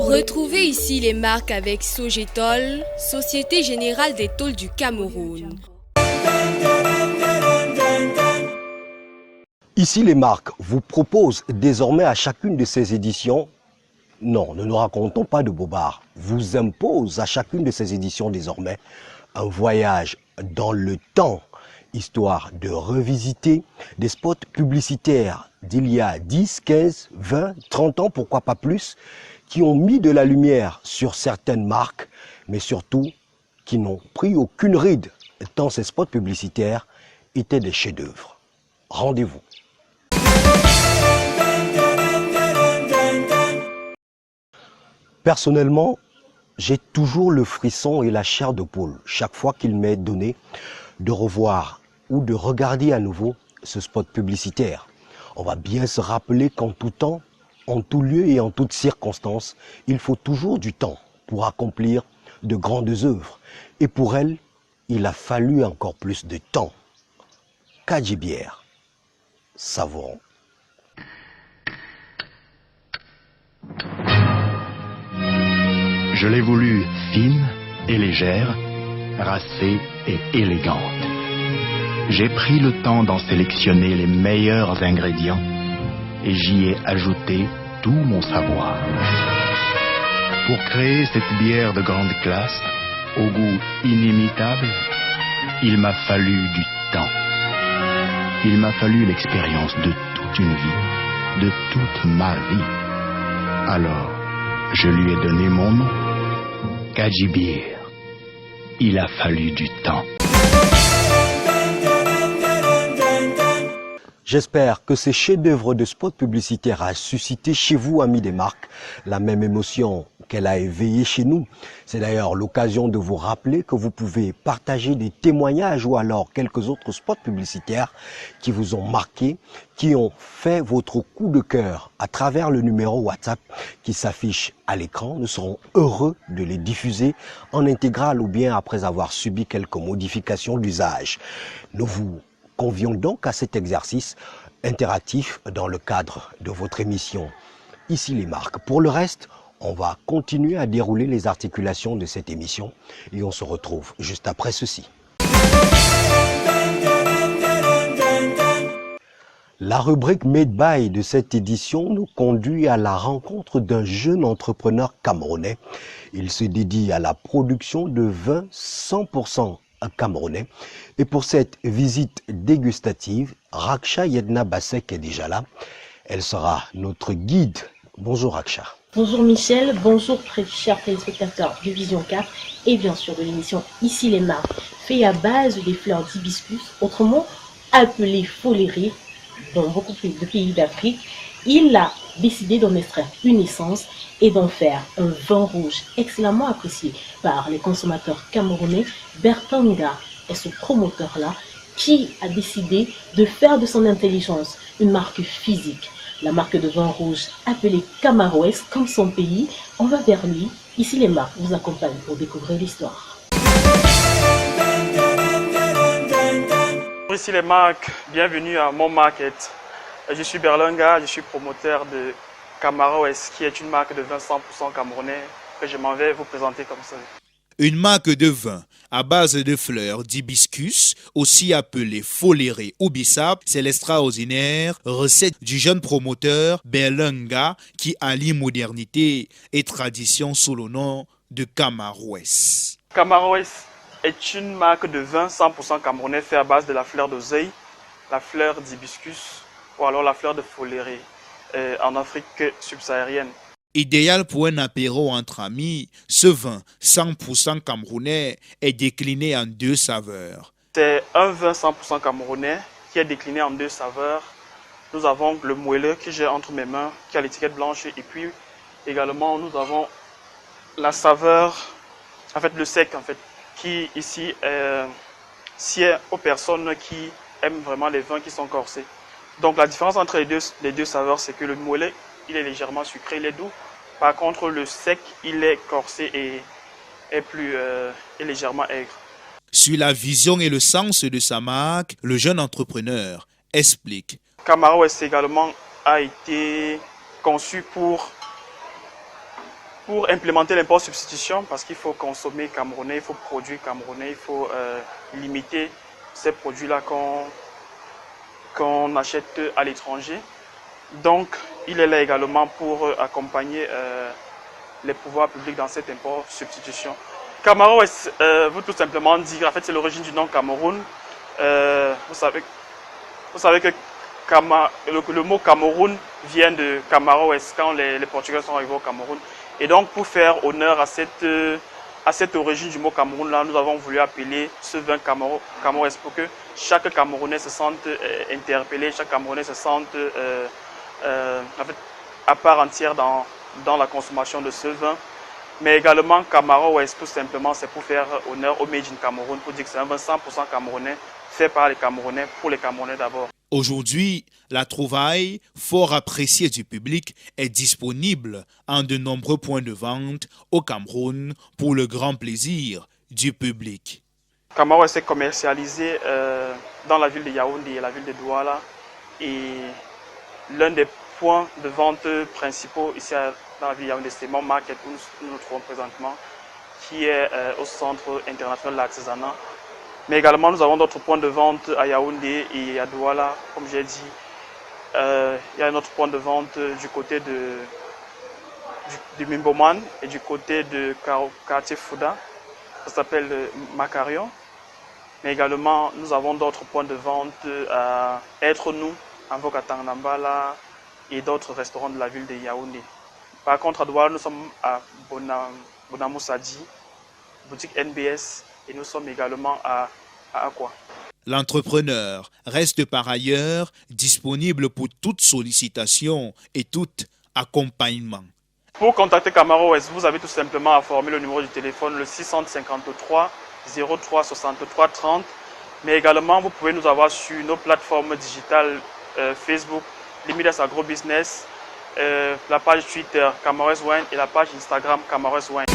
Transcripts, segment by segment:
Retrouvez ici les marques avec Sogetol, Société Générale des Tôles du Cameroun. Ici les marques vous proposent désormais à chacune de ces éditions, non, ne nous racontons pas de bobards, vous impose à chacune de ces éditions désormais un voyage dans le temps, histoire de revisiter des spots publicitaires d'il y a 10, 15, 20, 30 ans, pourquoi pas plus, qui ont mis de la lumière sur certaines marques, mais surtout qui n'ont pris aucune ride, tant ces spots publicitaires étaient des chefs-d'œuvre. Rendez-vous. Personnellement, j'ai toujours le frisson et la chair de poule chaque fois qu'il m'est donné de revoir ou de regarder à nouveau ce spot publicitaire. On va bien se rappeler qu'en tout temps, en tout lieu et en toutes circonstances, il faut toujours du temps pour accomplir de grandes œuvres. Et pour elle, il a fallu encore plus de temps. Kadjibière, savourons. Je l'ai voulu fine et légère, racée et élégante. J'ai pris le temps d'en sélectionner les meilleurs ingrédients et j'y ai ajouté tout mon savoir. Pour créer cette bière de grande classe, au goût inimitable, il m'a fallu du temps. Il m'a fallu l'expérience de toute une vie, de toute ma vie. Alors, je lui ai donné mon nom, Kadjibière. Il a fallu du temps. J'espère que ces chefs-d'œuvre de spots publicitaires a suscité chez vous, amis des marques, la même émotion qu'elle a éveillée chez nous. C'est d'ailleurs l'occasion de vous rappeler que vous pouvez partager des témoignages ou alors quelques autres spots publicitaires qui vous ont marqué, qui ont fait votre coup de cœur à travers le numéro WhatsApp qui s'affiche à l'écran. Nous serons heureux de les diffuser en intégrale ou bien après avoir subi quelques modifications d'usage. Nous vous convions donc à cet exercice interactif dans le cadre de votre émission Ici les marques. Pour le reste, on va continuer à dérouler les articulations de cette émission et on se retrouve juste après ceci. La rubrique Made by de cette édition nous conduit à la rencontre d'un jeune entrepreneur camerounais. Il se dédie à la production de vin 100% camerounais. Et pour cette visite dégustative, Raksha Yedna Bassek est déjà là. Elle sera notre guide. Bonjour Raksha. Bonjour Michel, bonjour chers téléspectateurs de Vision 4 et bien sûr de l'émission Ici les marques, fait à base des fleurs d'hibiscus, autrement appelées folérées dans beaucoup de pays d'Afrique. Il a décidé d'en extraire une essence et d'en faire un vin rouge excellemment apprécié par les consommateurs camerounais. Bertanga est ce promoteur-là qui a décidé de faire de son intelligence une marque physique. La marque de vin rouge appelée Camaroès comme son pays. On va vers lui. Ici les marques vous accompagnent pour découvrir l'histoire. Ici les marques, bienvenue à mon market. Je suis Berlanga, je suis promoteur de Camaroès, qui est une marque de vin 100% camerounais que je m'en vais vous présenter comme ça. Une marque de vin à base de fleurs d'hibiscus, aussi appelée folérée ou bissap, c'est l'extraordinaire recette du jeune promoteur Berlanga qui allie modernité et tradition sous le nom de Camaroès. Camaroès est une marque de vin 100% camerounais fait à base de la fleur d'oseille, la fleur d'hibiscus ou alors la fleur de folérée en Afrique subsaharienne. Idéal pour un apéro entre amis, ce vin 100% camerounais est décliné en deux saveurs. C'est un vin 100% camerounais qui est décliné en deux saveurs. Nous avons le moelleux que j'ai entre mes mains, qui a l'étiquette blanche, et puis également nous avons la saveur, en fait le sec, en fait, qui ici sied aux personnes qui aiment vraiment les vins qui sont corsés. Donc la différence entre les deux saveurs, c'est que le moelleux, il est légèrement sucré, il est doux. Par contre, le sec, il est corsé et est légèrement aigre. Sur la vision et le sens de sa marque, le jeune entrepreneur explique. Camaroès également a été conçu pour pour implémenter l'import substitution, parce qu'il faut consommer camerounais, il faut produire camerounais, il faut limiter ces produits-là qu'on achète à l'étranger. Donc, il est là également pour accompagner les pouvoirs publics dans cet import substitution. Camaro West veut tout simplement dire, en fait c'est l'origine du nom Cameroun. Vous savez que le mot Cameroun vient de Camaro West quand les Portugais sont arrivés au Cameroun. Et donc pour faire honneur à cette origine du mot Cameroun là, nous avons voulu appeler ce vin Camaro West pour que chaque Camerounais se sente interpellé, chaque Camerounais se sente en fait, à part entière dans la consommation de ce vin. Mais également Camaro West, tout simplement, c'est pour faire honneur au Made in Cameroun, pour dire que c'est un vin 100% camerounais, fait par les Camerounais, pour les Camerounais d'abord. Aujourd'hui, la trouvaille, fort appréciée du public, est disponible en de nombreux points de vente au Cameroun pour le grand plaisir du public. Camaro West est commercialisé dans la ville de Yaoundé et la ville de Douala. Et l'un des points de vente principaux ici dans la ville de Yaoundé, c'est Mon Market où nous nous trouvons présentement, qui est au Centre international de l'artisanat. Mais également, nous avons d'autres points de vente à Yaoundé et à Douala. Comme j'ai dit, il y a un autre point de vente du côté du Mimboman et du côté de quartier Fouda. Ça s'appelle Macarion. Mais également, nous avons d'autres points de vente à Être Nous, en Vokatangnambala et d'autres restaurants de la ville de Yaoundé. Par contre, à Douala, nous sommes à Bonamoussadi, boutique NBS, et nous sommes également à Aqua. L'entrepreneur reste par ailleurs disponible pour toute sollicitation et tout accompagnement. Pour contacter Camaro West, vous avez tout simplement à former le numéro du téléphone, le 653 03 63 30. Mais également, vous pouvez nous avoir sur nos plateformes digitales Facebook, Limitless Agro Business, la page Twitter Camaro West Wine et la page Instagram Camaro West Wine.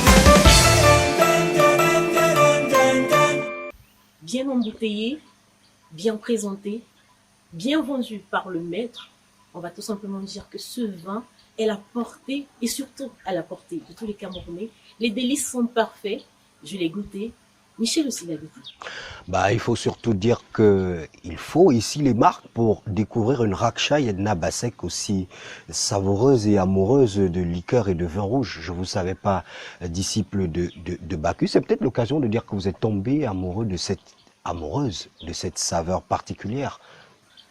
Bien embouteillé, bien présenté, bien vendu par le maître, on va tout simplement dire que ce vin est la portée, et surtout à la portée de tous les Camerounais. Les délices sont parfaits, je l'ai goûté. Michel aussi l'a goûté. Il faut surtout dire qu'il faut ici les marques pour découvrir une Raksha Yedna Basek aussi savoureuse et amoureuse de liqueurs et de vin rouge. Je ne vous savais pas disciple de Bacchus. C'est peut-être l'occasion de dire que vous êtes tombé amoureuse de cette saveur particulière.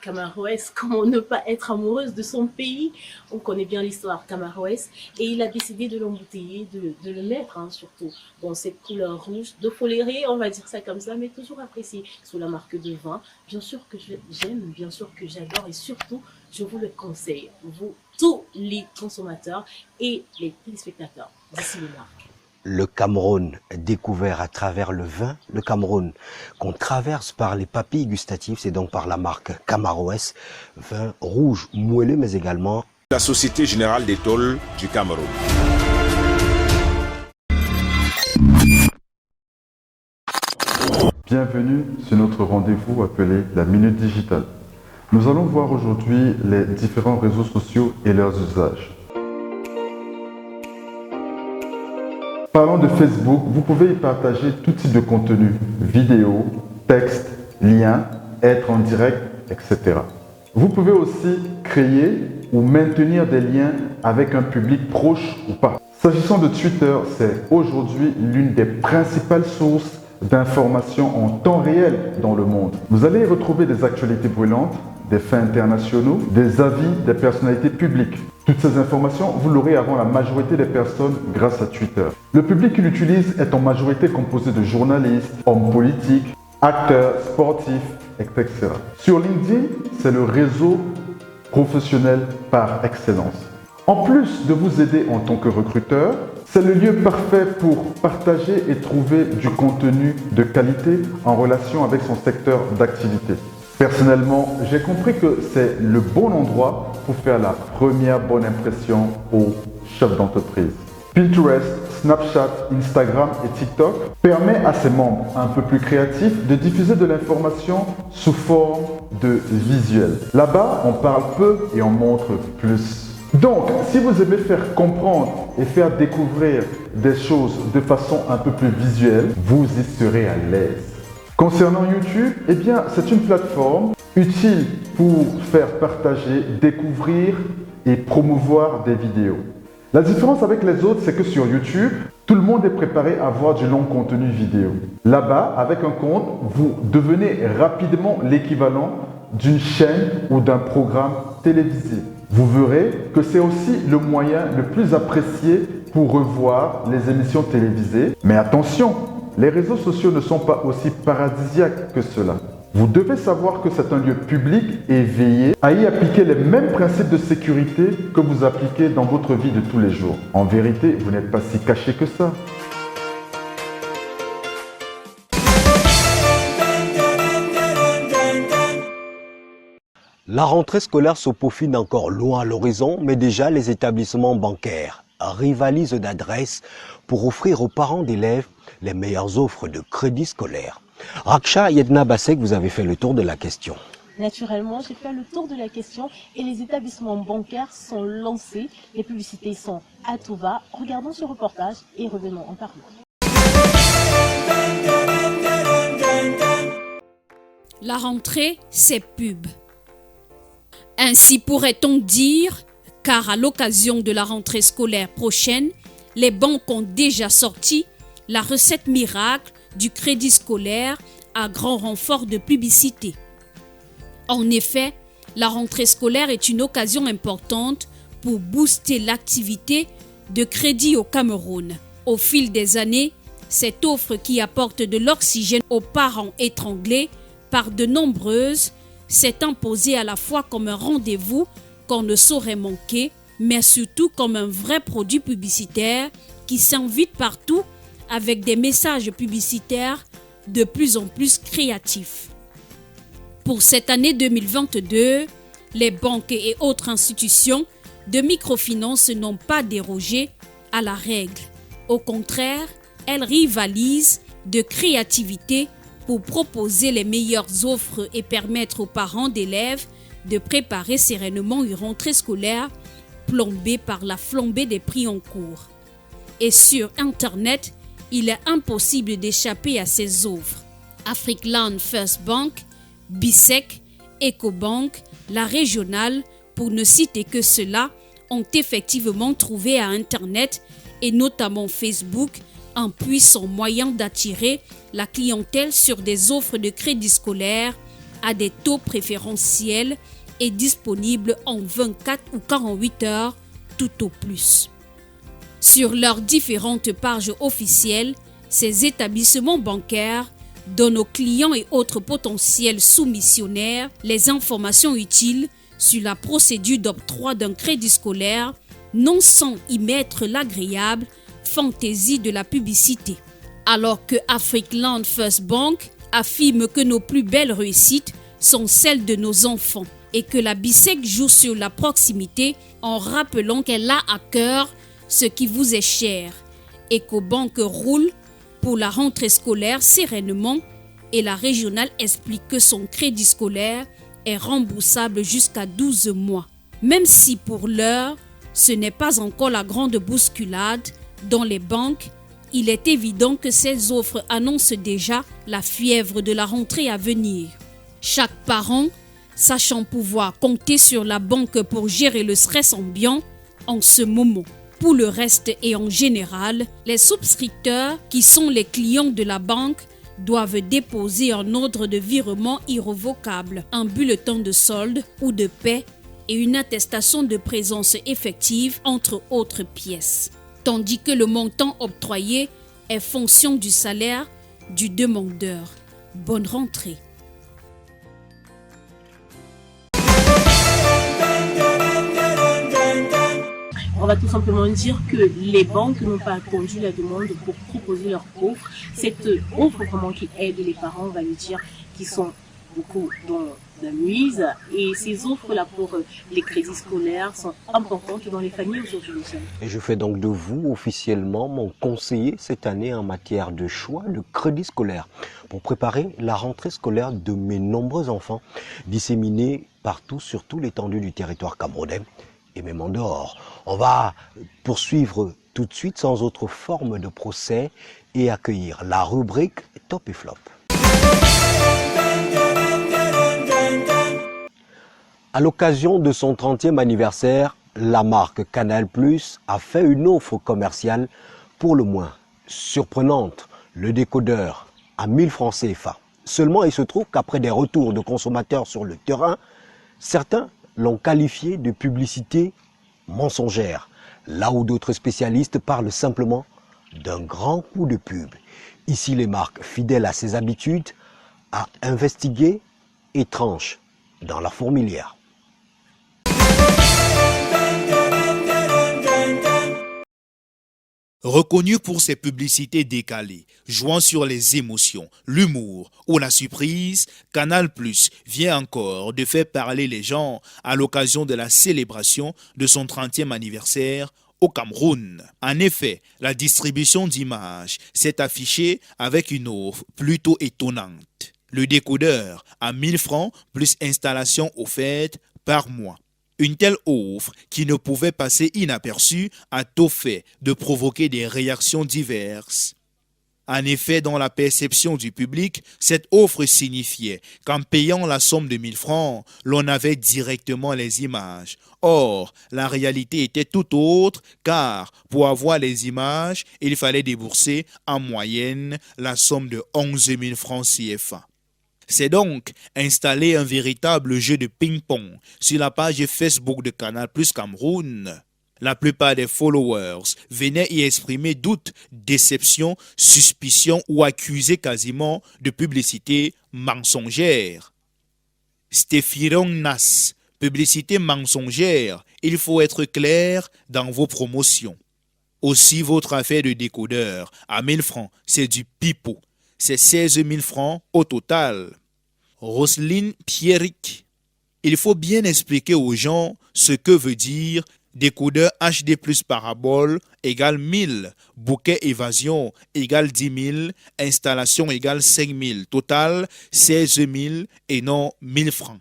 Camaro West, comment ne pas être amoureuse de son pays? On connaît bien l'histoire Camaro West et il a décidé de l'embouteiller, de le mettre surtout dans cette couleur rouge, de folérer, on va dire ça comme ça, mais toujours apprécié sous la marque de vin. Bien sûr que j'aime, bien sûr que j'adore et surtout je vous le conseille, vous tous les consommateurs et les téléspectateurs d'ici les marques. Le Cameroun découvert à travers le vin, le Cameroun qu'on traverse par les papilles gustatives, c'est donc par la marque Camaro West, vin rouge moelleux mais également la Société Générale des Tôles du Cameroun. Bienvenue sur notre rendez-vous appelé la Minute Digitale. Nous allons voir aujourd'hui les différents réseaux sociaux et leurs usages. Parlant de Facebook, vous pouvez y partager tout type de contenu, vidéos, textes, liens, être en direct, etc. Vous pouvez aussi créer ou maintenir des liens avec un public proche ou pas. S'agissant de Twitter, c'est aujourd'hui l'une des principales sources d'informations en temps réel dans le monde. Vous allez y retrouver des actualités brûlantes, des faits internationaux, des avis des personnalités publiques. Toutes ces informations, vous l'aurez avant la majorité des personnes grâce à Twitter. Le public qui l'utilise est en majorité composé de journalistes, hommes politiques, acteurs, sportifs, etc. Sur LinkedIn, c'est le réseau professionnel par excellence. En plus de vous aider en tant que recruteur, c'est le lieu parfait pour partager et trouver du contenu de qualité en relation avec son secteur d'activité. Personnellement, j'ai compris que c'est le bon endroit pour faire la première bonne impression aux chefs d'entreprise. Pinterest, Snapchat, Instagram et TikTok permet à ses membres un peu plus créatifs de diffuser de l'information sous forme de visuel. Là-bas, on parle peu et on montre plus. Donc, si vous aimez faire comprendre et faire découvrir des choses de façon un peu plus visuelle, vous y serez à l'aise. Concernant YouTube, eh bien, c'est une plateforme utile pour faire partager, découvrir et promouvoir des vidéos. La différence avec les autres, c'est que sur YouTube, tout le monde est préparé à voir du long contenu vidéo. Là-bas, avec un compte, vous devenez rapidement l'équivalent d'une chaîne ou d'un programme télévisé. Vous verrez que c'est aussi le moyen le plus apprécié pour revoir les émissions télévisées. Mais attention, les réseaux sociaux ne sont pas aussi paradisiaques que cela. Vous devez savoir que c'est un lieu public et veiller à y appliquer les mêmes principes de sécurité que vous appliquez dans votre vie de tous les jours. En vérité, vous n'êtes pas si caché que ça. La rentrée scolaire se peaufine encore loin à l'horizon, mais déjà les établissements bancaires rivalisent d'adresses pour offrir aux parents d'élèves les meilleures offres de crédit scolaire. Raksha Yedna Basek, vous avez fait le tour de la question. Naturellement, j'ai fait le tour de la question et les établissements bancaires sont lancés. Les publicités sont à tout va. Regardons ce reportage et revenons en parler. La rentrée, c'est pub. Ainsi pourrait-on dire, car à l'occasion de la rentrée scolaire prochaine, les banques ont déjà sorti la recette miracle du crédit scolaire à grand renfort de publicité. En effet, la rentrée scolaire est une occasion importante pour booster l'activité de crédit au Cameroun. Au fil des années, cette offre qui apporte de l'oxygène aux parents étranglés par de nombreuses s'est imposée à la fois comme un rendez-vous qu'on ne saurait manquer, mais surtout comme un vrai produit publicitaire qui s'invite partout avec des messages publicitaires de plus en plus créatifs. Pour cette année 2022, les banques et autres institutions de microfinance n'ont pas dérogé à la règle. Au contraire, elles rivalisent de créativité pour proposer les meilleures offres et permettre aux parents d'élèves de préparer sereinement une rentrée scolaire plombée par la flambée des prix en cours. Et sur Internet, il est impossible d'échapper à ces offres. Afrikland First Bank, BISEC, EcoBank, la régionale, pour ne citer que cela, ont effectivement trouvé à Internet et notamment Facebook un puissant moyen d'attirer la clientèle sur des offres de crédit scolaire à des taux préférentiels et disponibles en 24 ou 48 heures tout au plus. Sur leurs différentes pages officielles, ces établissements bancaires donnent aux clients et autres potentiels soumissionnaires les informations utiles sur la procédure d'octroi d'un crédit scolaire, non sans y mettre l'agréable fantaisie de la publicité. Alors que Afrikland First Bank affirme que nos plus belles réussites sont celles de nos enfants et que la BISEC joue sur la proximité en rappelant qu'elle a à cœur ce qui vous est cher. EcoBank roule pour la rentrée scolaire sereinement et la régionale explique que son crédit scolaire est remboursable jusqu'à 12 mois. Même si pour l'heure, ce n'est pas encore la grande bousculade dans les banques, il est évident que ces offres annoncent déjà la fièvre de la rentrée à venir. Chaque parent, sachant pouvoir compter sur la banque pour gérer le stress ambiant en ce moment. Pour le reste et en général, les souscripteurs qui sont les clients de la banque doivent déposer un ordre de virement irrévocable, un bulletin de solde ou de paie et une attestation de présence effective entre autres pièces. Tandis que le montant octroyé est fonction du salaire du demandeur. Bonne rentrée. On va tout simplement dire que les banques n'ont pas attendu la demande pour proposer leur offre. Cette offre vraiment qui aide les parents, on va le dire, qui sont beaucoup dans la mise. Et ces offres-là pour les crédits scolaires sont importantes dans les familles aujourd'hui. Et je fais donc de vous officiellement mon conseiller cette année en matière de choix de crédit scolaire pour préparer la rentrée scolaire de mes nombreux enfants disséminés partout sur tout l'étendue du territoire camerounais et même en dehors. On va poursuivre tout de suite sans autre forme de procès et accueillir la rubrique Top et Flop. À l'occasion de son 30e anniversaire, la marque Canal+ a fait une offre commerciale pour le moins surprenante, le décodeur à 1000 francs CFA. Seulement, il se trouve qu'après des retours de consommateurs sur le terrain, certains l'ont qualifié de publicité mensongère, là où d'autres spécialistes parlent simplement d'un grand coup de pub. Ici, les marques, fidèles à ses habitudes, à investiguer et tranchent dans la fourmilière. Reconnu pour ses publicités décalées, jouant sur les émotions, l'humour ou la surprise, Canal+ vient encore de faire parler les gens à l'occasion de la célébration de son 30e anniversaire au Cameroun. En effet, la distribution d'images s'est affichée avec une offre plutôt étonnante. Le décodeur à 1000 francs plus installation offerte par mois. Une telle offre, qui ne pouvait passer inaperçue, a tôt fait de provoquer des réactions diverses. En effet, dans la perception du public, cette offre signifiait qu'en payant la somme de 1000 francs, l'on avait directement les images. Or, la réalité était tout autre, car pour avoir les images, il fallait débourser en moyenne la somme de 11 000 francs CFA. C'est donc installer un véritable jeu de ping-pong sur la page Facebook de Canal+ Cameroun. La plupart des followers venaient y exprimer doutes, déceptions, suspicions ou accuser quasiment de publicité mensongère. Stéphiron Nas, publicité mensongère, il faut être clair dans vos promotions. Aussi, votre affaire de décodeur à 1000 francs, c'est du pipeau. C'est 16 000 francs au total. Roselyne Pierrick. Il faut bien expliquer aux gens ce que veut dire décodeur HD plus parabole égale 1000, bouquet évasion égale 10 000, installation égale 5 000, total 16 000 et non 1000 francs.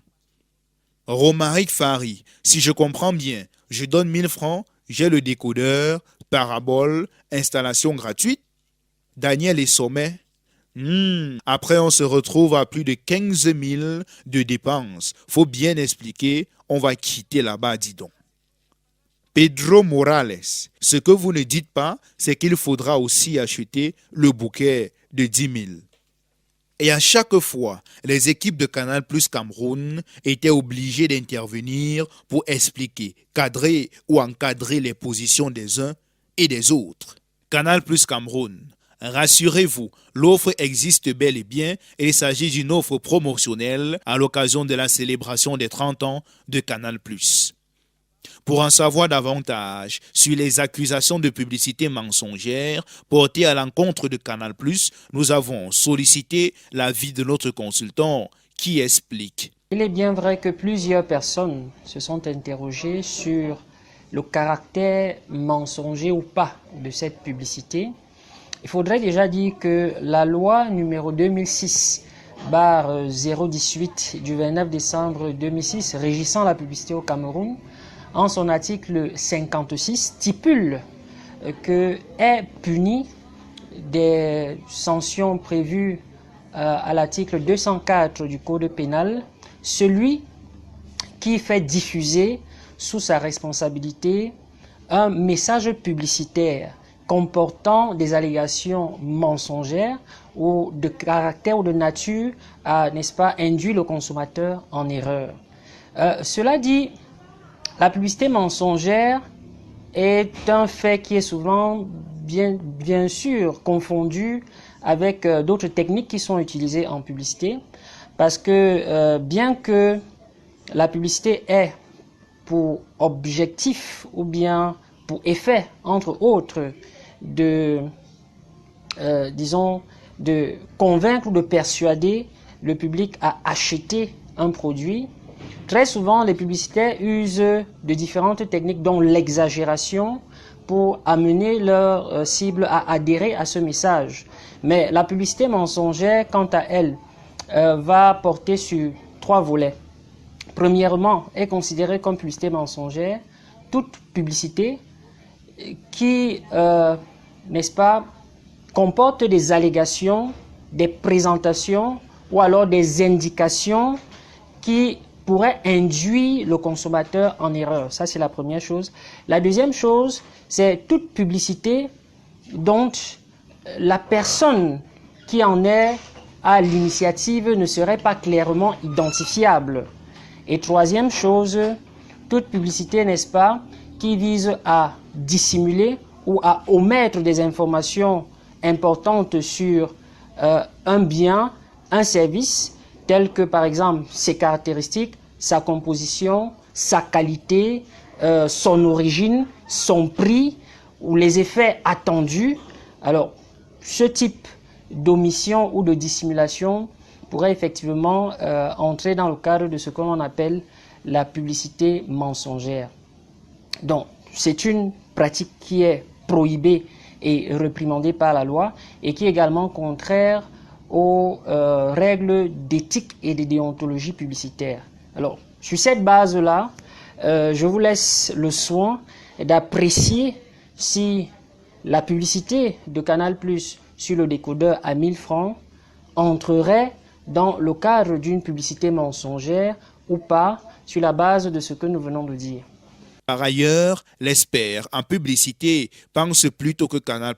Romaric Fari, si je comprends bien, je donne 1000 francs, j'ai le décodeur, parabole, installation gratuite. Daniel et Sommet. Après, on se retrouve à plus de 15 000 de dépenses. Faut bien expliquer, on va quitter là-bas, dis donc. Pedro Morales, ce que vous ne dites pas, c'est qu'il faudra aussi acheter le bouquet de 10 000. Et à chaque fois, les équipes de Canal+ Cameroun étaient obligées d'intervenir pour expliquer, cadrer ou encadrer les positions des uns et des autres. Canal+ Cameroun. Rassurez-vous, l'offre existe bel et bien et il s'agit d'une offre promotionnelle à l'occasion de la célébration des 30 ans de Canal+. Pour en savoir davantage sur les accusations de publicité mensongère portées à l'encontre de Canal+, nous avons sollicité l'avis de notre consultant qui explique. Il est bien vrai que plusieurs personnes se sont interrogées sur le caractère mensonger ou pas de cette publicité. Il faudrait déjà dire que la loi numéro 2006/018 du 29 décembre 2006 régissant la publicité au Cameroun, en son article 56, stipule que est puni des sanctions prévues à l'article 204 du Code pénal, celui qui fait diffuser sous sa responsabilité un message publicitaire comportant des allégations mensongères ou de caractère ou de nature à, n'est-ce pas, induire le consommateur en erreur. Cela dit, la publicité mensongère est un fait qui est souvent bien sûr confondu avec d'autres techniques qui sont utilisées en publicité, parce que bien que la publicité ait pour objectif ou bien pour effet, entre autres, de convaincre ou de persuader le public à acheter un produit, très souvent les publicitaires usent de différentes techniques dont l'exagération pour amener leur cible à adhérer à ce message. Mais la publicité mensongère, quant à elle, va porter sur 3 volets. Premièrement, est considérée comme publicité mensongère toute publicité qui, n'est-ce pas, comportent des allégations, des présentations ou alors des indications qui pourraient induire le consommateur en erreur. Ça, c'est la première chose. La deuxième chose, c'est toute publicité dont la personne qui en est à l'initiative ne serait pas clairement identifiable. Et troisième chose, toute publicité, n'est-ce pas, qui vise à dissimuler ou à omettre des informations importantes sur un bien, un service, tel que par exemple ses caractéristiques, sa composition, sa qualité, son origine, son prix ou les effets attendus. Alors, ce type d'omission ou de dissimulation pourrait effectivement entrer dans le cadre de ce que l'on appelle la publicité mensongère. Donc, c'est une pratique qui est prohibée et réprimandée par la loi et qui est également contraire aux règles d'éthique et de déontologie publicitaire. Alors, sur cette base-là, je vous laisse le soin d'apprécier si la publicité de Canal+ sur le décodeur à 1000 francs entrerait dans le cadre d'une publicité mensongère ou pas, sur la base de ce que nous venons de dire. Par ailleurs, l'expert en publicité pense plutôt que Canal+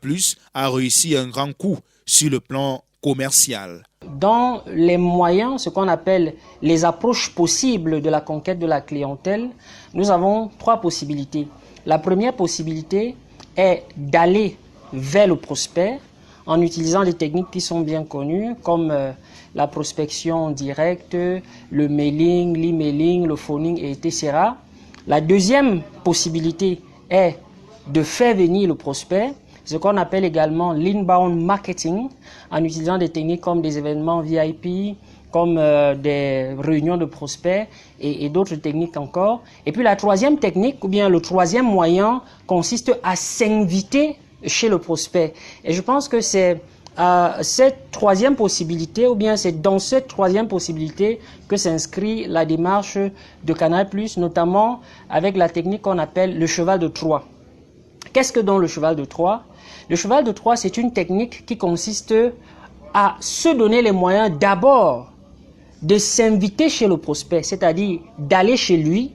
a réussi un grand coup sur le plan commercial. Dans les moyens, ce qu'on appelle les approches possibles de la conquête de la clientèle, nous avons trois possibilités. La première possibilité est d'aller vers le prospect en utilisant des techniques qui sont bien connues comme la prospection directe, le mailing, l'emailing, le phoning, etc. La deuxième possibilité est de faire venir le prospect, ce qu'on appelle également l'inbound marketing, en utilisant des techniques comme des événements VIP, comme des réunions de prospects et d'autres techniques encore. Et puis la troisième technique, ou bien le troisième moyen, consiste à s'inviter chez le prospect. Et je pense que c'est cette troisième possibilité, ou bien c'est dans cette troisième possibilité que s'inscrit la démarche de Canal+, notamment avec la technique qu'on appelle le cheval de Troie. Qu'est-ce que donc le cheval de Troie? Le cheval de Troie, c'est une technique qui consiste à se donner les moyens d'abord de s'inviter chez le prospect, c'est-à-dire d'aller chez lui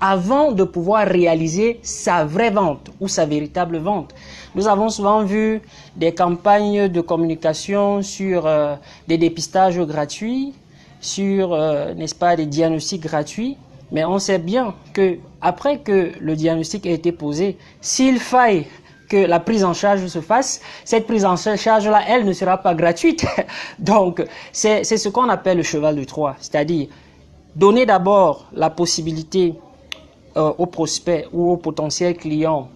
avant de pouvoir réaliser sa vraie vente ou sa véritable vente. Nous avons souvent vu des campagnes de communication sur des dépistages gratuits, sur, n'est-ce pas, des diagnostics gratuits, mais on sait bien que après que le diagnostic a été posé, s'il faille que la prise en charge se fasse, cette prise en charge-là, elle ne sera pas gratuite. Donc, c'est ce qu'on appelle le cheval de Troie, c'est-à-dire donner d'abord la possibilité au prospect ou au potentiel client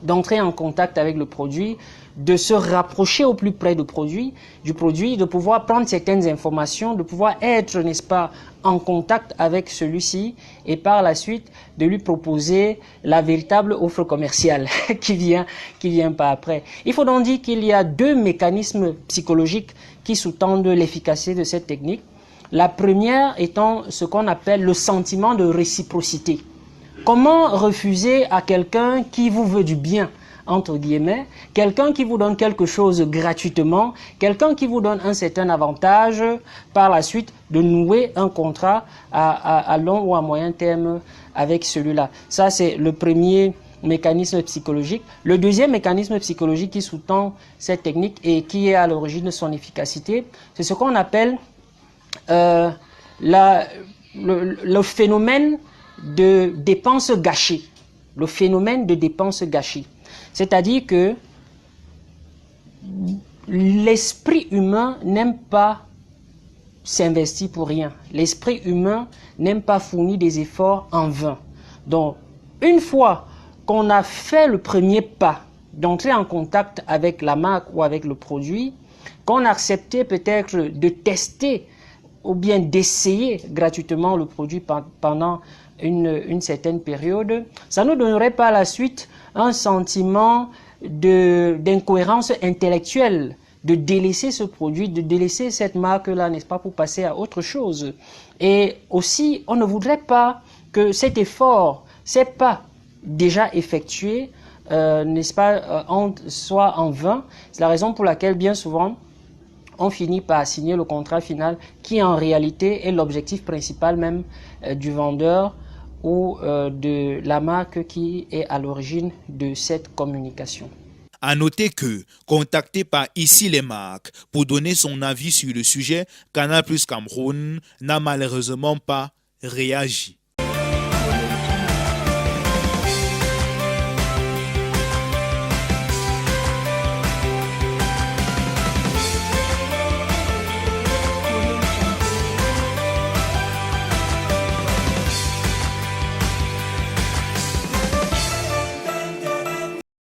d'entrer en contact avec le produit, de se rapprocher au plus près du produit, de pouvoir prendre certaines informations, de pouvoir être, n'est-ce pas, en contact avec celui-ci et par la suite de lui proposer la véritable offre commerciale qui vient par après. Il faut donc dire qu'il y a deux mécanismes psychologiques qui sous-tendent l'efficacité de cette technique. La première étant ce qu'on appelle le sentiment de réciprocité. Comment refuser à quelqu'un qui vous veut du bien, entre guillemets, quelqu'un qui vous donne quelque chose gratuitement, quelqu'un qui vous donne un certain avantage, par la suite de nouer un contrat à long ou à moyen terme avec celui-là. Ça, c'est le premier mécanisme psychologique. Le deuxième mécanisme psychologique qui sous-tend cette technique et qui est à l'origine de son efficacité, c'est ce qu'on appelle le phénomène de dépenses gâchées. Le phénomène de dépenses gâchées. C'est-à-dire que l'esprit humain n'aime pas s'investir pour rien. L'esprit humain n'aime pas fournir des efforts en vain. Donc, une fois qu'on a fait le premier pas d'entrer en contact avec la marque ou avec le produit, qu'on a accepté peut-être de tester ou bien d'essayer gratuitement le produit pendant une certaine période, ça ne nous donnerait pas à la suite un sentiment d'incohérence intellectuelle, de délaisser ce produit, de délaisser cette marque-là, n'est-ce pas, pour passer à autre chose. Et aussi, on ne voudrait pas que cet effort, ces pas déjà effectués, n'est-ce pas, soit en vain. C'est la raison pour laquelle bien souvent on finit par signer le contrat final qui en réalité est l'objectif principal même du vendeur ou de la marque qui est à l'origine de cette communication. À noter que, contacté par Ici les marques pour donner son avis sur le sujet, Canal+ Cameroun n'a malheureusement pas réagi.